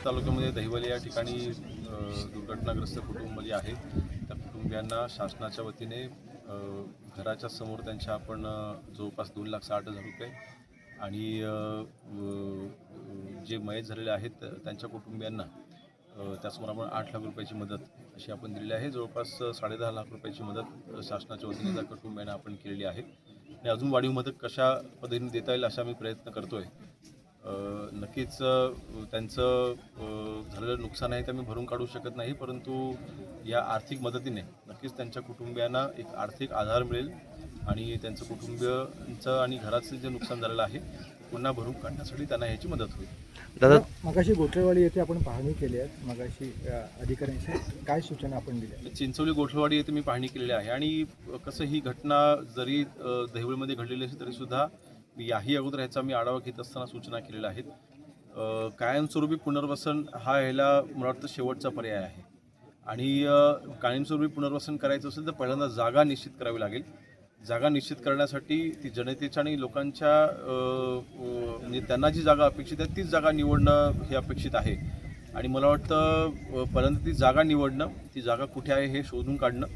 तालुक्यामध्ये दहिवली या ठिकाणी दुर्घटनाग्रस्त कुटुंब जे आहे त्या कुटुंबियांना शासनाच्या वतीने घराच्या समोर त्यांच्या आपण जवळपास 2,60,000 रुपये आणि जे मयत झालेले आहेत त्यांच्या कुटुंबियांना त्यासमोर आपण 8 लाख रुपयाची मदत अशी आपण दिलेली आहे. जवळपास 10.5 लाख रुपयाची मदत शासनाच्या वतीने त्या कुटुंबियांना आपण केलेली आहे आणि अजून वाढीव मदत कशा पद्धतीने देता येईल असा आम्ही प्रयत्न करतोय. नक्कीच त्यांचं झालेलं नुकसान आहे ते आम्ही भरून काढू शकत नाही, परंतु या आर्थिक मदतीने नक्कीच त्यांच्या कुटुंबियांना एक आर्थिक आधार मिळेल आणि त्यांचं कुटुंबियांचं आणि घराचं जे नुकसान झालेलं आहे पुन्हा भरून काढण्यासाठी त्यांना ह्याची मदत होईल. दादा, मगाशी गोठेवाडी येथे आपण पाहणी केली आहे, मगाशी अधिकाऱ्यांची काय सूचना आपण दिल्या? चिंचोली गोठेवाडी येथे मी पाहणी केलेली आहे आणि कसं ही घटना जरी दहिवलीमध्ये घडलेली असेल तरीसुद्धा याही अगोदर ह्याचा मी आढावा घेत असताना सूचना केलेल्या आहेत. कायमस्वरूपी पुनर्वसन हा ह्याला मला वाटतं शेवटचा पर्याय आहे आणि कायमस्वरूपी पुनर्वसन करायचं असेल तर पहिल्यांदा जागा निश्चित करावी लागेल. जागा निश्चित करण्यासाठी ती जनतेच्या आणि लोकांच्या म्हणजे त्यांना जी जागा अपेक्षित आहे तीच जागा निवडणं हे अपेक्षित आहे आणि मला वाटतं पहिल्यांदा ती जागा निवडणं, ती जागा कुठे आहे हे शोधून काढणं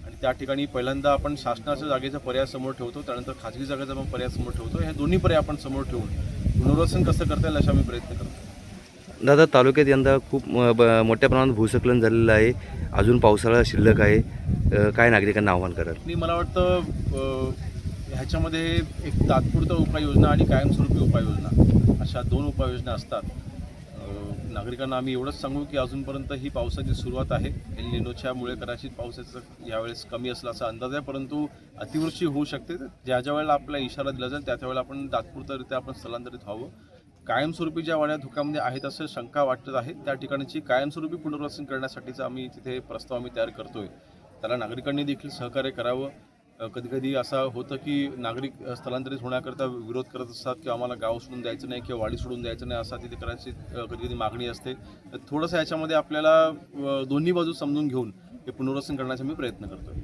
आणि त्या ठिकाणी पहिल्यांदा आपण शासनाच्या जागेचा पर्याय समोर ठेवतो, त्यानंतर खाजगी जागेचा पण पर्याय समोर ठेवतो. ह्या दोन्ही पर्याय आपण समोर ठेवून पुनर्वसन कसं करता येईल असा आम्ही प्रयत्न करतो. दादा, तालुक्यात यंदा खूप मोठ्या प्रमाणात भूस्खलन झालेलं आहे, अजून पावसाळा शिल्लक आहे, काय नागरिकांना आव्हान कराल? आणि मला वाटतं ह्याच्यामध्ये एक तात्पुरता उपाययोजना आणि कायमस्वरूपी उपाययोजना अशा 2 उपाययोजना असतात. नागरिकांना आम्ही एवढंच सांगू की अजूनपर्यंत ही पावसाची सुरुवात आहे. एल निनोच्यामुळे कदाचित पावसाचा यावेळेस कमी असला असा अंदाज आहे, परंतु अतिवृष्टी होऊ शकते. ज्या ज्या वेळेला आपल्याला इशारा दिला जाईल त्या त्यावेळेला आपण तात्पुरतारित्या आपण स्थलांतरित व्हावं. कायमस्वरूपी ज्या वाड्या धोक्यामध्ये आहेत असं शंका वाटत आहे त्या ठिकाणची कायमस्वरूपी पुनर्वसन करण्यासाठीचा आम्ही तिथे प्रस्ताव आम्ही तयार करतोय. त्याला नागरिकांनी देखील सहकार्य करावं. कधी कधी असं होतं की नागरिक स्थलांतरित होण्याकरता विरोध करत असतात की आम्हाला गाव सोडून द्यायचं नाही किंवा वाडी सोडून द्यायचं नाही असा तिथे करायची कधी कधी मागणी असते. तर थोडंसं याच्यामध्ये आपल्याला दोन्ही बाजू समजून घेऊन हे पुनर्वसन करण्याचा मी प्रयत्न करतो.